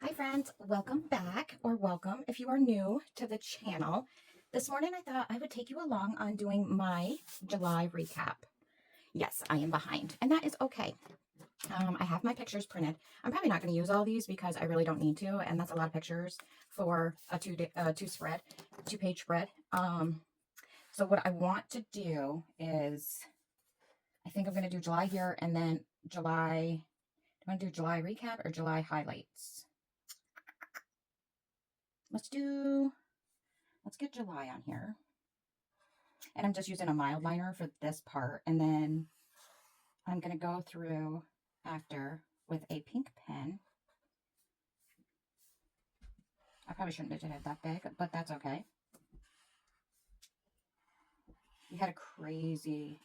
Hi friends, welcome back, or welcome if you are new to the channel. This morning I thought I would take you along on doing my July recap. Yes, I am behind, and that is okay. I have my pictures printed. I'm probably not going to use all these because I really don't need to, and that's a lot of pictures for a two-page spread. So what I want to do is, I think I'm going to do July here, and then July. Do I want to do July recap or July highlights? Let's get July on here. And I'm just using a mild liner for this part. And then I'm going to go through after with a pink pen. I probably shouldn't have did it that big, but that's okay. We had a crazy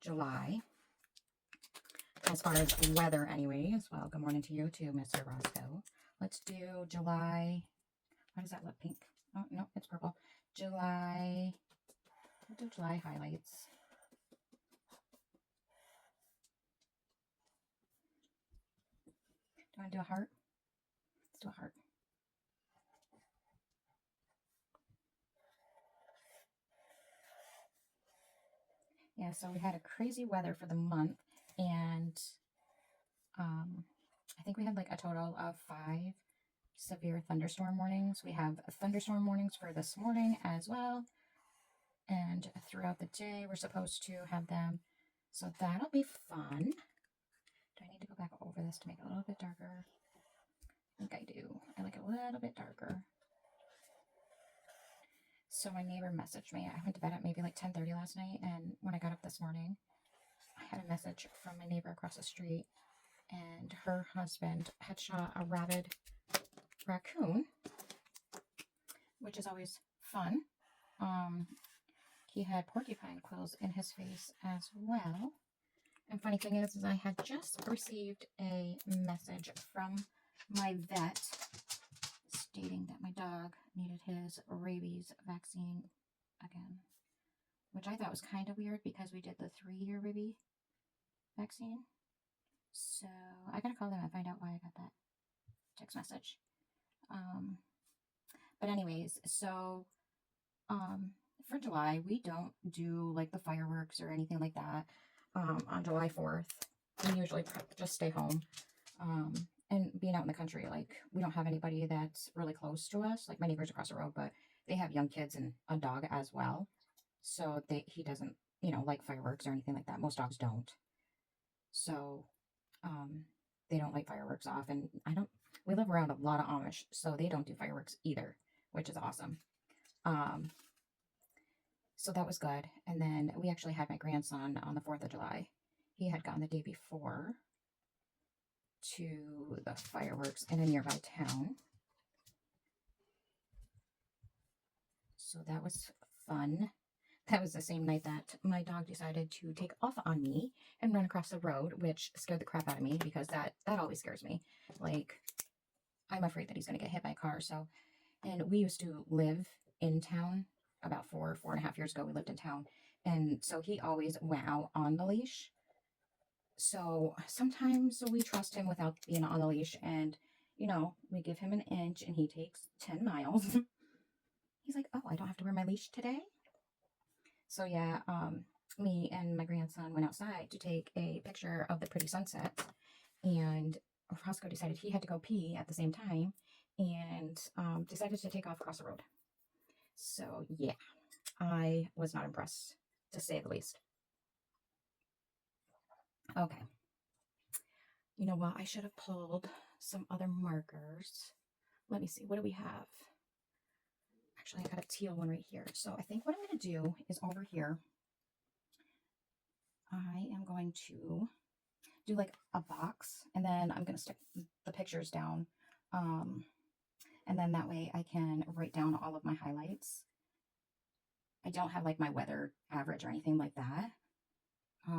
July as far as weather anyways. Well, good morning to you too, Mr. Roscoe. Let's do July. Why does that look pink? Oh, no, it's purple. July. We'll do July highlights. Do you want to do a heart? Let's do a heart. Yeah, so we had a crazy weather for the month, and I think we had like a total of 5 severe thunderstorm warnings. We have thunderstorm warnings for this morning as well, and throughout the day we're supposed to have them, so that'll be fun. Do I need to go back over this to make it a little bit darker? I think I do. I like it a little bit darker. So my neighbor messaged me. I went to bed at maybe like 10:30 last night, and when I got up this morning, I had a message from my neighbor across the street, and her husband had shot a rabid raccoon, which is always fun. He had porcupine quills in his face as well. And funny thing is I had just received a message from my vet stating that my dog needed his rabies vaccine again, which I thought was kind of weird because we did the 3-year rabies vaccine. So I gotta call them and find out why I got that text message. But anyways, so for July, we don't do like the fireworks or anything like that on July 4th. We usually just stay home. And being out in the country, like, we don't have anybody that's really close to us. Like, my neighbors across the road, but they have young kids and a dog as well. So he doesn't, like fireworks or anything like that. Most dogs don't. So, they don't light fireworks off. And we live around a lot of Amish, so they don't do fireworks either, which is awesome. So that was good. And then we actually had my grandson on the 4th of July. He had gone the day before to the fireworks in a nearby town. So that was fun. That was the same night that my dog decided to take off on me and run across the road, which scared the crap out of me because that always scares me. Like, I'm afraid that he's going to get hit by a car. So, and we used to live in town about 4.5 years ago. We lived in town. And so he always went out on the leash. So sometimes we trust him without being on the leash, and we give him an inch and he takes 10 miles. He's like, oh, I don't have to wear my leash today. So yeah, me and my grandson went outside to take a picture of the pretty sunset, and Roscoe decided he had to go pee at the same time, and decided to take off across the road. So yeah, I was not impressed, to say the least. Okay. You know what? I should have pulled some other markers. Let me see. What do we have? Actually, I got a teal one right here. So I think what I'm going to do is over here, I am going to do like a box, and then I'm going to stick the pictures down. And then that way I can write down all of my highlights. I don't have like my weather average or anything like that.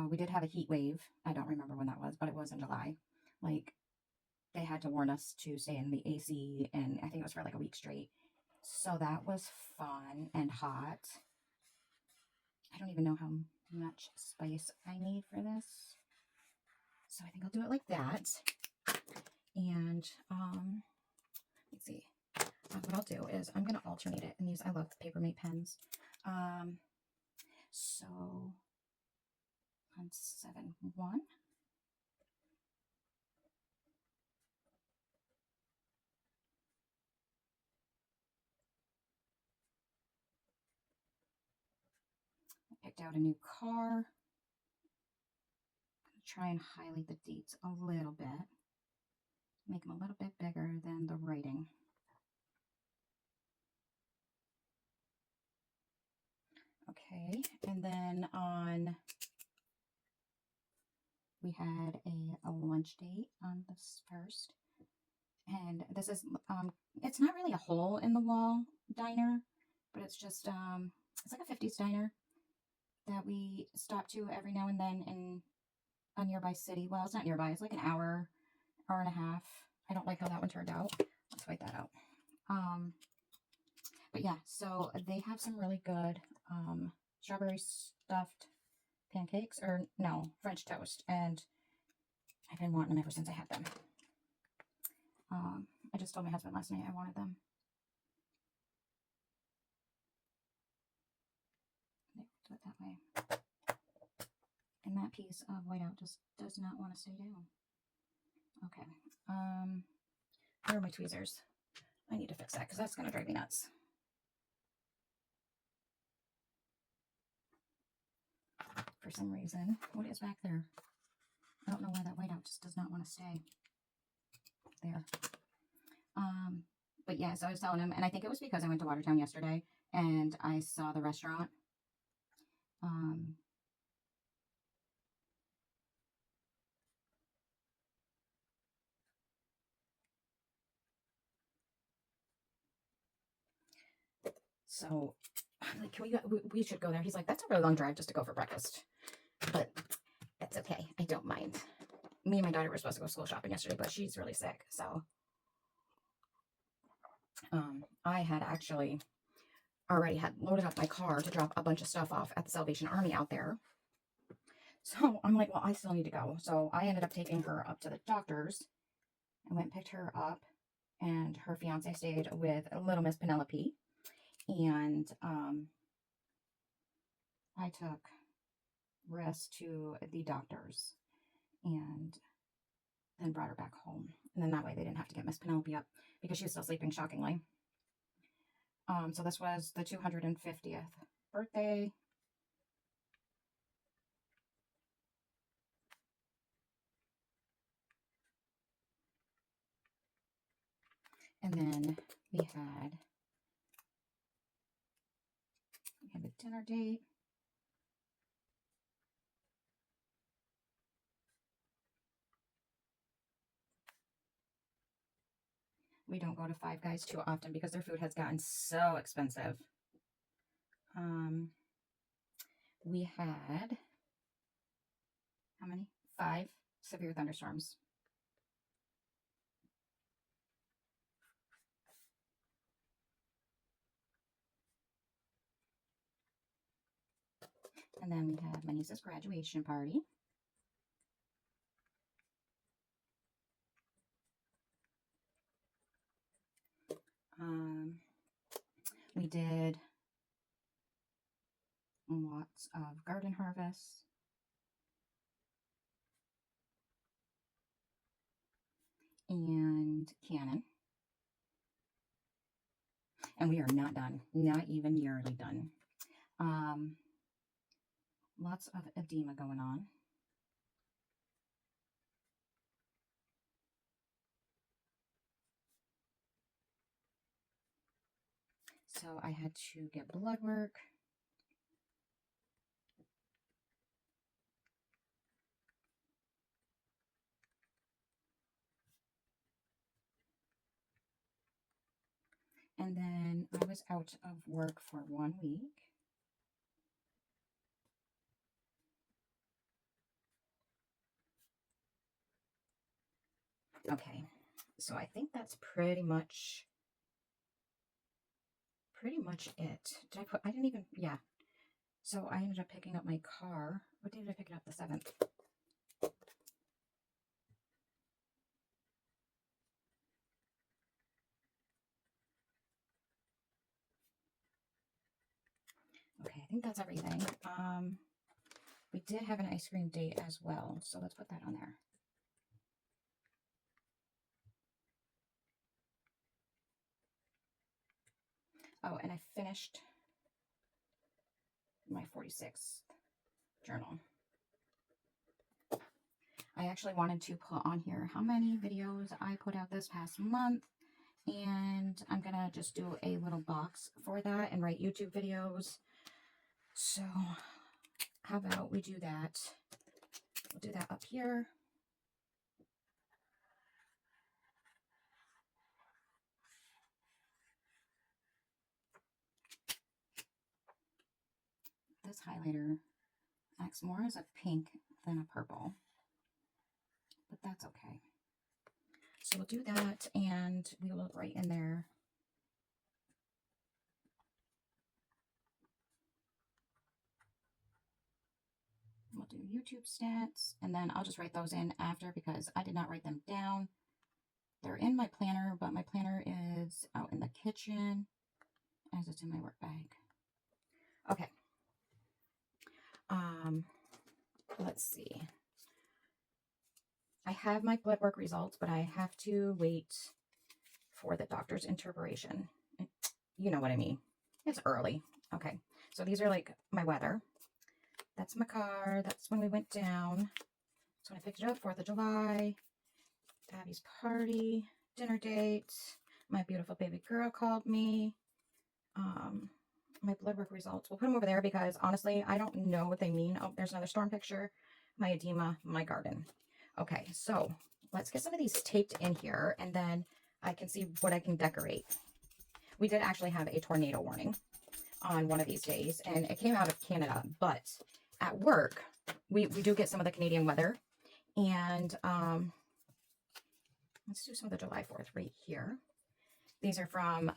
We did have a heat wave. I don't remember when that was, but it was in July. Like, they had to warn us to stay in the AC, and I think it was for like a week straight. So that was fun and hot. I don't even know how much spice I need for this. So I think I'll do it like that. And let's see. What I'll do is I'm going to alternate it. And these, I love Papermate pens. So, 171. I picked out a new car. Try and highlight the dates a little bit. Make them a little bit bigger than the writing. Okay, and then we had a lunch date on this first. And this is, it's not really a hole in the wall diner, but it's just, it's like a 50s diner that we stop to every now and then in a nearby city. Well, it's not nearby. It's like an hour and a half. I don't like how that one turned out. Let's white that out. But yeah, so they have some really good strawberry stuffed pancakes, or no, French toast, and I've been wanting them ever since I had them. I just told my husband last night I wanted them. Do it that way. And that piece of whiteout just does not want to stay down. Okay. Where are my tweezers? I need to fix that because that's going to drive me nuts. For some reason, what is back there? I don't know why that whiteout just does not want to stay there. But yeah, so I was telling him, and I think it was because I went to Watertown yesterday and I saw the restaurant. So I'm like, we should go there. He's like, that's a really long drive just to go for breakfast. But that's okay. I don't mind. Me and my daughter were supposed to go school shopping yesterday, but she's really sick. So I had actually already had loaded up my car to drop a bunch of stuff off at the Salvation Army out there. So I'm like, well, I still need to go. So I ended up taking her up to the doctor's. I went and picked her up, and her fiance stayed with little Miss Penelope. And I took Riss to the doctor's and then brought her back home. And then that way they didn't have to get Miss Penelope up because she was still sleeping, shockingly. So this was the 250th birthday. And then we had a dinner date. We don't go to Five Guys too often because their food has gotten so expensive. We had, how many? 5 severe thunderstorms. And then we had my niece's graduation party. We did lots of garden harvests. And cannon. And we are not done. Not even nearly done. Lots of edema going on. So I had to get blood work. And then I was out of work for 1 week. Okay, so I think that's pretty much it. I didn't even, yeah. So I ended up picking up my car. What day did I pick it up? The 7th. think that's everything. We did have an ice cream date as well, so let's put that on there. Oh, and I finished my 46th journal. I actually wanted to put on here how many videos I put out this past month, and I'm gonna just do a little box for that and write YouTube videos. So how about we do that? We'll do that up here. This highlighter acts more as a pink than a purple, but that's okay. So we'll do that, and we will write in there. We'll do YouTube stats, and then I'll just write those in after because I did not write them down. They're in my planner, but my planner is out in the kitchen as it's in my work bag. Okay. Let's see. I have my blood work results, but I have to wait for the doctor's interpretation. You know what I mean. It's early. Okay. So these are like my weather. That's my car. That's when we went down. That's when I picked it up. 4th of July. Abby's party. Dinner date. My beautiful baby girl called me. My blood work results. We'll put them over there because honestly, I don't know what they mean. Oh, there's another storm picture. My edema, my garden. Okay, so let's get some of these taped in here and then I can see what I can decorate. We did actually have a tornado warning on one of these days and it came out of Canada, but at work, we do get some of the Canadian weather. And let's do some of the July 4th right here. These are from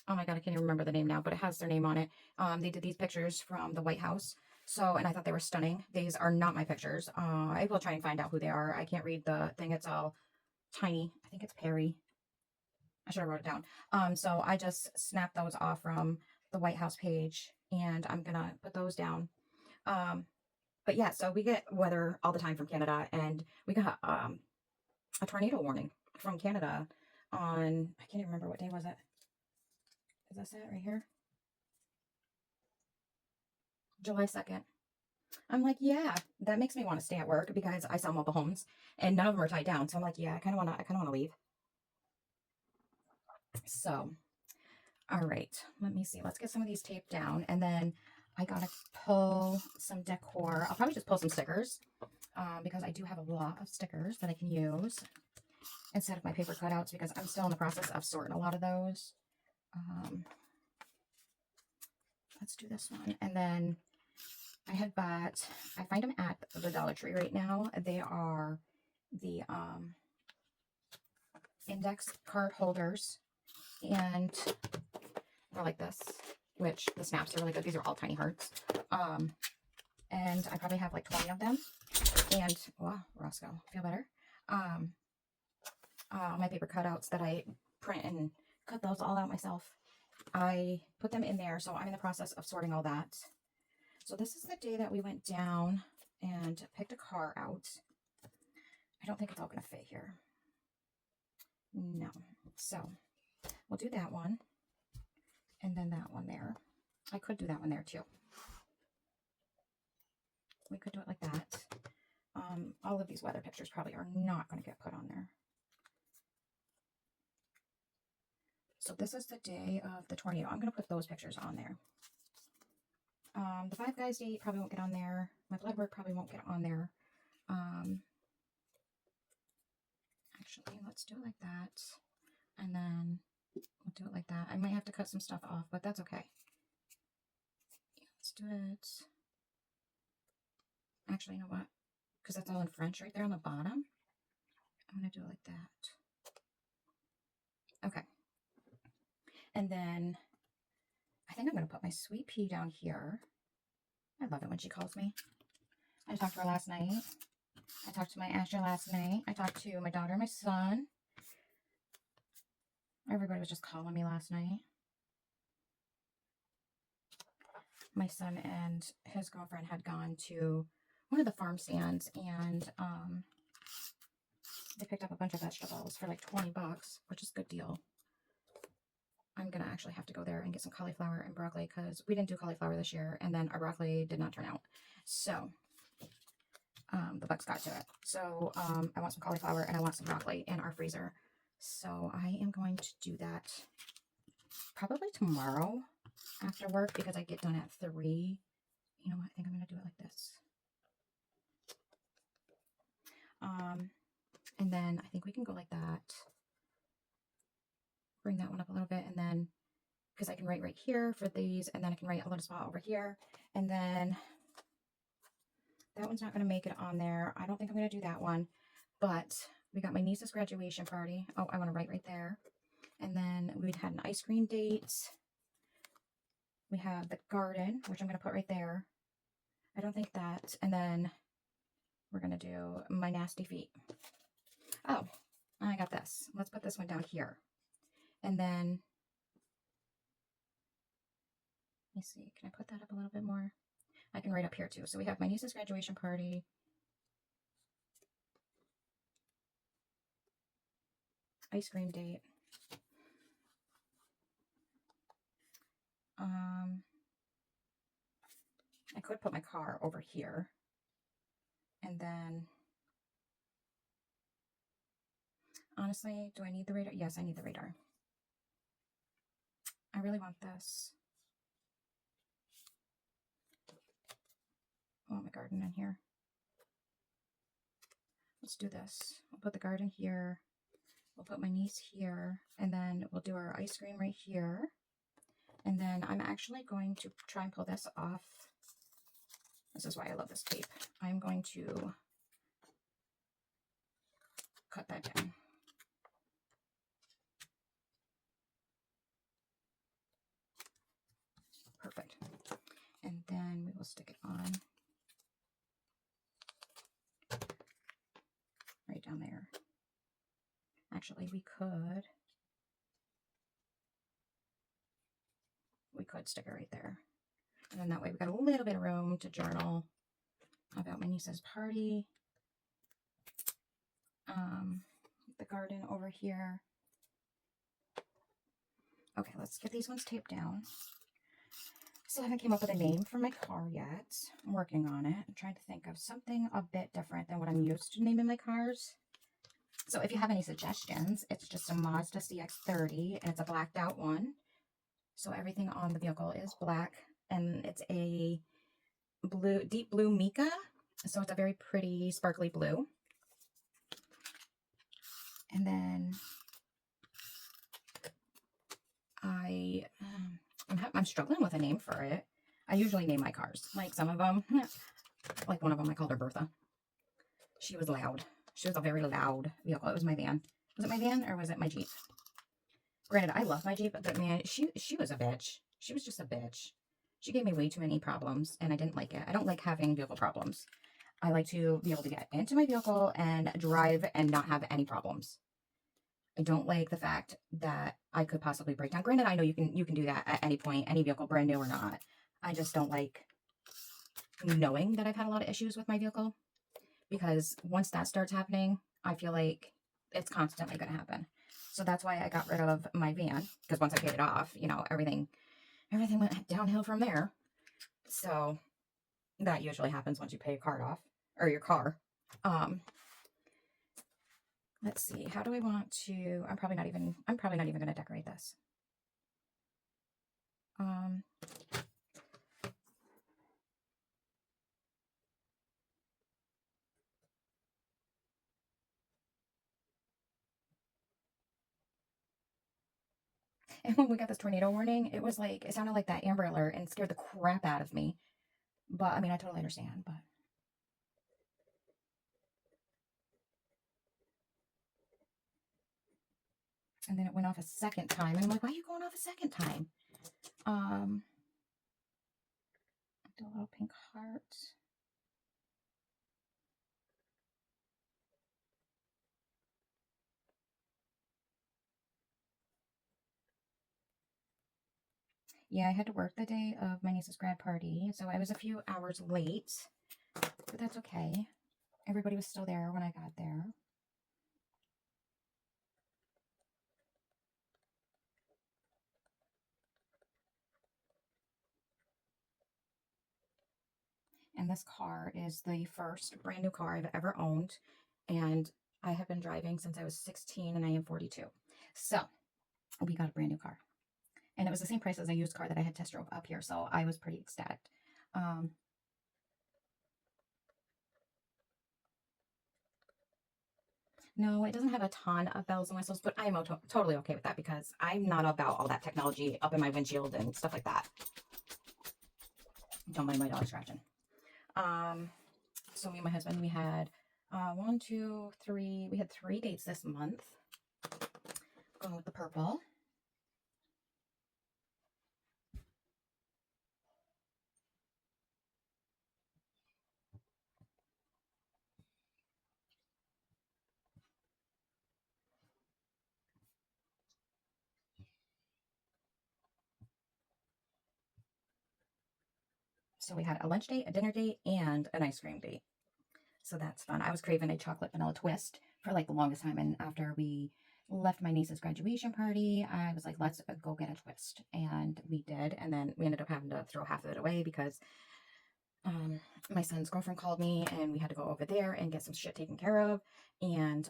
oh my God, I can't even remember the name now, but it has their name on it. They did these pictures from the White House. So, and I thought they were stunning. These are not my pictures. I will try and find out who they are. I can't read the thing. It's all tiny. I think it's Perry. I should have wrote it down. So I just snapped those off from the White House page and I'm going to put those down. But yeah, so we get weather all the time from Canada and we got a tornado warning from Canada on, I can't even remember what day was it. Is this it right here? July 2nd. I'm like, yeah, that makes me want to stay at work because I sell mobile homes and none of them are tied down. So I'm like, yeah, I kind of want to leave. So, all right, let me see. Let's get some of these taped down. And then I got to pull some decor. I'll probably just pull some stickers because I do have a lot of stickers that I can use instead of my paper cutouts because I'm still in the process of sorting a lot of those. Let's do this one. And then I had bought, I find them at the Dollar Tree right now. They are the index card holders. And they're like this, which the snaps are really good. These are all tiny hearts. And I probably have like 20 of them. And, wow, Roscoe, feel better? My paper cutouts that I print and cut those all out myself. I put them in there, so I'm in the process of sorting all that. So this is the day that we went down and picked a car out. I don't think it's all going to fit here. No. So we'll do that one. And then that one there. I could do that one there too. We could do it like that. All of these weather pictures probably are not going to get put on there. So this is the day of the tornado. I'm going to put those pictures on there. The Five Guys date probably won't get on there. My blood work probably won't get on there. Actually, let's do it like that. And then we'll do it like that. I might have to cut some stuff off, but that's okay. Yeah, let's do it. Actually, you know what? Because that's all in French right there on the bottom. I'm going to do it like that. Okay. And then I think I'm going to put my sweet pea down here. I love it when she calls me. I talked to her last night. I talked to my Asher last night. I talked to my daughter, my son. Everybody was just calling me last night. my son and his girlfriend had gone to one of the farm stands, and they picked up a bunch of vegetables for like 20 bucks, which is a good deal. I'm going to actually have to go there and get some cauliflower and broccoli because we didn't do cauliflower this year, and then our broccoli did not turn out. So the bugs got to it. So I want some cauliflower and I want some broccoli in our freezer. So I am going to do that probably tomorrow after work because I get done at 3. You know what? I think I'm going to do it like this. And then I think we can go like that. Bring that one up a little bit, and then because I can write right here for these, and then I can write a little spot over here, and then that one's not going to make it on there. I don't think I'm going to do that one, but we got my niece's graduation party. Oh, I want to write right there. And then we'd had an ice cream date. We have the garden, which I'm going to put right there. I don't think that. And then we're going to do my nasty feet. Oh, I got this. Let's put this one down here. And then, let me see, can I put that up a little bit more? I can write up here too. So we have my niece's graduation party. Ice cream date. I could put my car over here. And then, honestly, do I need the radar? Yes, I need the radar. I really want this. I want my garden in here. Let's do this. We'll put the garden here. We'll put my niece here. And then we'll do our ice cream right here. And then I'm actually going to try and pull this off. This is why I love this tape. I'm going to cut that down. Perfect. And then we will stick it on right down there. Actually, we could stick it right there. And then that way we got a little bit of room to journal about my niece's party. The garden over here. Okay, let's get these ones taped down. Still haven't came up with a name for my car yet. I'm working on it. I'm trying to think of something a bit different than what I'm used to naming my cars. So if you have any suggestions, it's just a Mazda CX-30, and it's a blacked out one. So everything on the vehicle is black, and it's a blue, deep blue mica. So it's a very pretty, sparkly blue. And then I'm struggling with a name for it. I usually name my cars. Like some of them, like one of them, I called her Bertha. She was loud. She was a very loud vehicle. It was my van. Was it my van or was it my Jeep? Granted, I love my Jeep, but man, she was a bitch. She was just a bitch. She gave me way too many problems, and I didn't like it. I don't like having vehicle problems. I like to be able to get into my vehicle and drive and not have any problems. I don't like the fact that I could possibly break down. Granted, I know you can do that at any point, any vehicle, brand new or not. I just don't like knowing that I've had a lot of issues with my vehicle, because once that starts happening, I feel like it's constantly going to happen. So that's why I got rid of my van, because once I paid it off, you know, everything went downhill from there. So that usually happens once you pay a card off, or your car. Let's see. How do I want to? I'm probably not even going to decorate this. And when we got this tornado warning, it sounded like that Amber Alert and scared the crap out of me. But I mean, I totally understand, but. And then it went off a second time. And I'm like, why are you going off a second time? Do a little pink heart. Yeah, I had to work the day of my niece's grad party, so I was a few hours late, but that's okay. Everybody was still there when I got there. And this car is the first brand new car I've ever owned. And I have been driving since I was 16 and I am 42. So we got a brand new car. And it was the same price as a used car that I had test drove up here. So I was pretty ecstatic. Um, no, it doesn't have a ton of bells and whistles, but I'm totally okay with that because I'm not about all that technology up in my windshield and stuff like that. Don't mind my dog scratching. So me and my husband, we had one, two, three. We had 3 dates this month. Going with the purple. So we had a lunch date, a dinner date, and an ice cream date. So that's fun. I was craving a chocolate vanilla twist for like the longest time. And after we left my niece's graduation party, I was like, let's go get a twist. And we did. And then we ended up having to throw half of it away because my son's girlfriend called me and we had to go over there and get some shit taken care of. And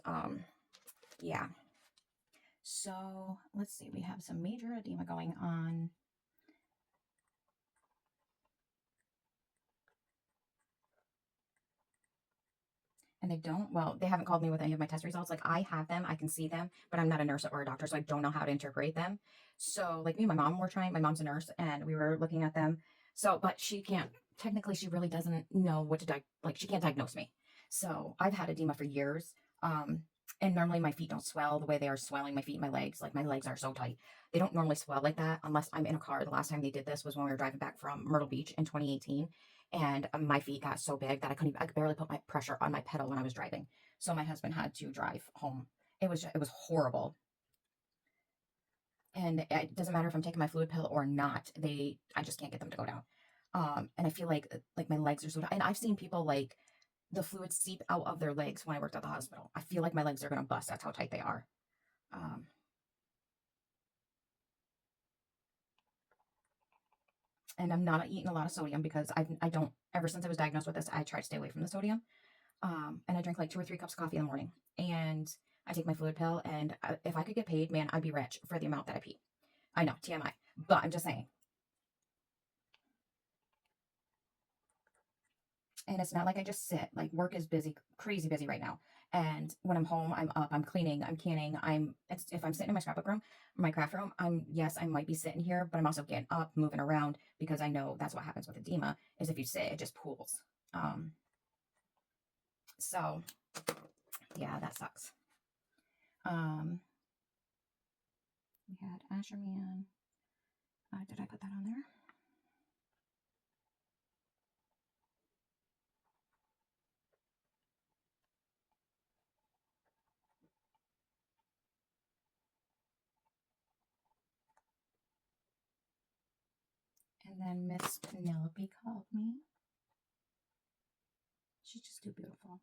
yeah. So let's see. We have some major edema going on. And they don't, well, they haven't called me with any of my test results. Like I have them, I can see them, but I'm not a nurse or a doctor, so I don't know how to interpret them. So like me and my mom were trying, my mom's a nurse and we were looking at them. So, but she can't, technically she really doesn't know what to, like she can't diagnose me. So I've had edema for years. And normally my feet don't swell the way they are swelling my feet and my legs. Like my legs are so tight. They don't normally swell like that unless I'm in a car. The last time they did this was when we were driving back from Myrtle Beach in 2018 and my feet got so big that I could barely put my pressure on my pedal when I was driving. So my husband had to drive home. It was horrible. And it doesn't matter if I'm taking my fluid pill or not. I just can't get them to go down. And I feel like my legs are so, and I've seen people like the fluid seep out of their legs when I worked at the hospital. I feel like my legs are going to bust. That's how tight they are. Um, and I'm not eating a lot of sodium because I don't, ever since I was diagnosed with this, I try to stay away from the sodium. And I drink like 2 or 3 cups of coffee in the morning. And I take my fluid pill. And if I could get paid, man, I'd be rich for the amount that I pee. I know, TMI. But I'm just saying. And it's not like I just sit. Like work is busy, crazy busy right now. And when I'm home, I'm up, I'm cleaning, I'm canning, if I'm sitting in my scrapbook room, my craft room, yes, I might be sitting here, but I'm also getting up, moving around because I know that's what happens with edema is if you sit, it just pools. So yeah, that sucks. We had Asherman. Did I put that on there? And then Miss Penelope called me. She's just too beautiful.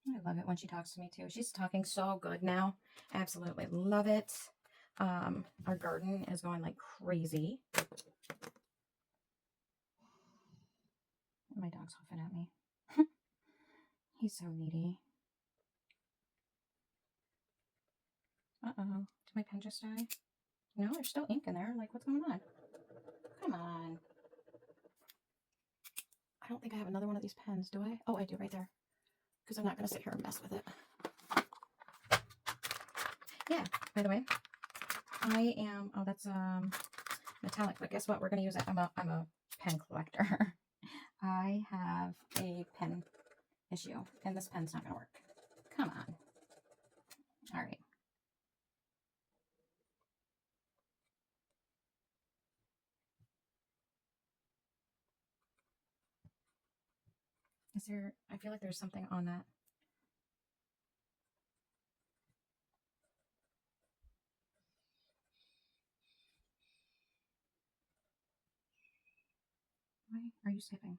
I love it when she talks to me too. She's talking so good now. Absolutely love it. Our garden is going like crazy. My dog's huffing at me. He's so needy. Uh-oh. Did my pen just die? No, there's still ink in there. Like, what's going on? Come on. I don't think I have another one of these pens, do I? Oh, I do right there. Because I'm not going to sit here and mess with it. Yeah, by the way, I am, oh, that's metallic, but guess what? We're going to use it. I'm a pen collector. I have a pen issue, and this pen's not going to work. Come on. All right. Is there, I feel like there's something on that. Why are you skipping?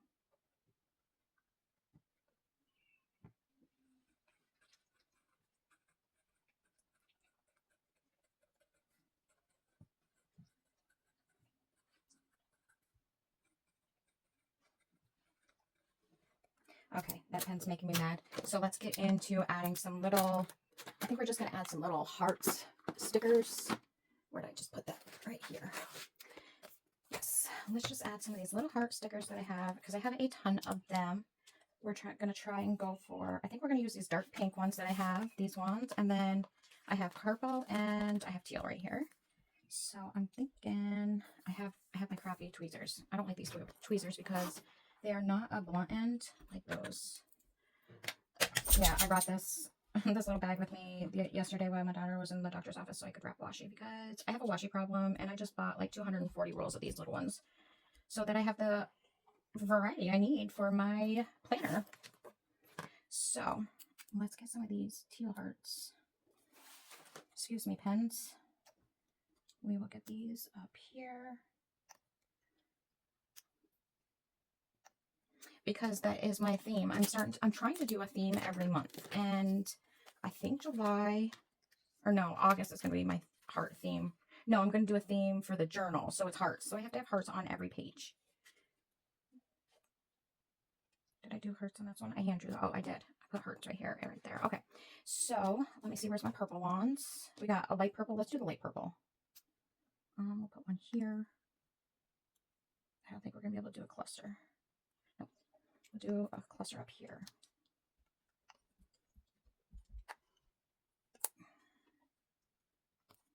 Okay, that pen's making me mad. So let's get into adding some little, I think we're just going to add some little hearts stickers. Where did I just put that? Right here. Yes, let's just add some of these little heart stickers that I have, because I have a ton of them. We're going to try and go for, I think we're going to use these dark pink ones that I have, these ones, and then I have purple and I have teal right here. So I'm thinking I have my crappy tweezers. I don't like these tweezers because they are not a blunt end like those. Yeah, I brought this this little bag with me yesterday when my daughter was in the doctor's office so I could wrap washi, because I have a washi problem and I just bought like 240 rolls of these little ones so that I have the variety I need for my planner. So let's get some of these teal hearts. Excuse me, pens. We will get these up here, because that is my theme. I'm trying to do a theme every month, and I think July, or no, August is going to be my heart theme. No, I'm going to do a theme for the journal, so it's hearts. So I have to have hearts on every page. Did I do hearts on this one? I hand drew. Oh, I did. I put hearts right here, right there. Okay, so let me see. Where's my purple ones? We got a light purple. Let's do the light purple. We'll put one here. I don't think we're going to be able to do a cluster. Nope. We'll do a cluster up here.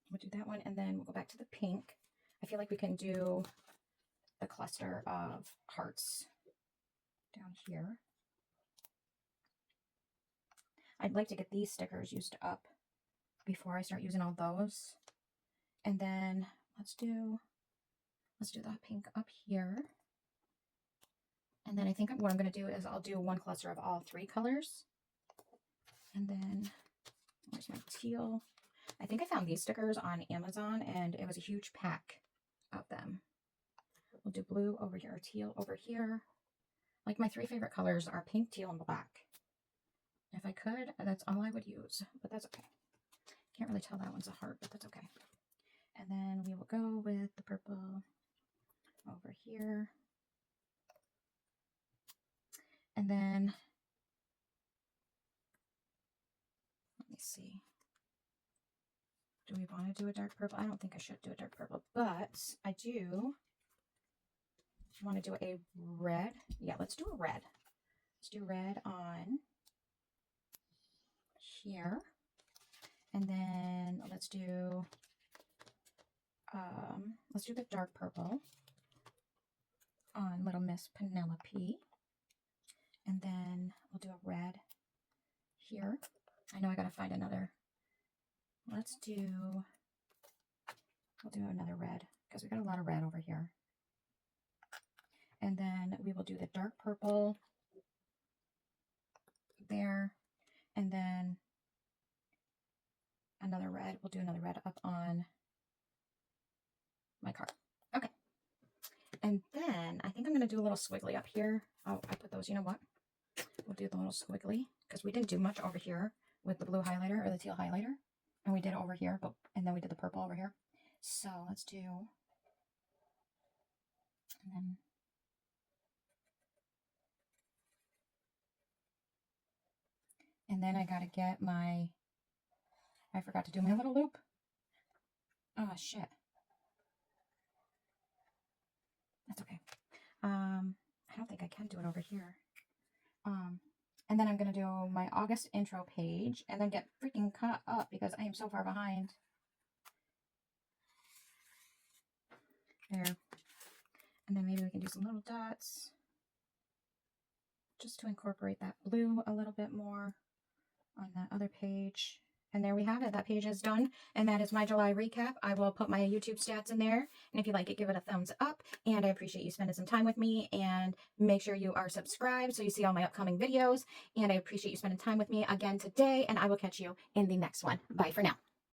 We'll do that one, and then we'll go back to the pink. I feel like we can do the cluster of hearts down here. I'd like to get these stickers used up before I start using all those. And then let's do that pink up here. And then I think what I'm going to do is I'll do one cluster of all three colors. And then where's my teal? I think I found these stickers on Amazon and it was a huge pack of them. We'll do blue over here, teal over here. Like my three favorite colors are pink, teal, and black. If I could, that's all I would use, but that's okay. Can't really tell that one's a heart, but that's okay. And then we will go with the purple over here. And then, let me see. Do we want to do a dark purple? I don't think I should do a dark purple, but I do want to do a red. Yeah, let's do a red. Let's do red on here. And then let's do the dark purple on Little Miss Penelope. And then we'll do a red here. I know I gotta find another. We'll do another red because we got a lot of red over here. And then we will do the dark purple there. And then another red. We'll do another red up on my card. Okay. And then I think I'm going to do a little squiggly up here. Oh, I put those, you know what? We'll do the little squiggly because we didn't do much over here with the blue highlighter or the teal highlighter. And we did it over here, and then we did the purple over here. So let's do, and then I got to get my, I forgot to do my little loop. Oh, shit. That's okay. I don't think I can do it over here. And then I'm going to do my August intro page and then get freaking caught up because I am so far behind. There. And then maybe we can do some little dots just to incorporate that blue a little bit more on that other page. And there we have it. That page is done. And that is my July recap. I will put my YouTube stats in there. And if you like it, give it a thumbs up. And I appreciate you spending some time with me. And make sure you are subscribed so you see all my upcoming videos. And I appreciate you spending time with me again today. And I will catch you in the next one. Bye for now.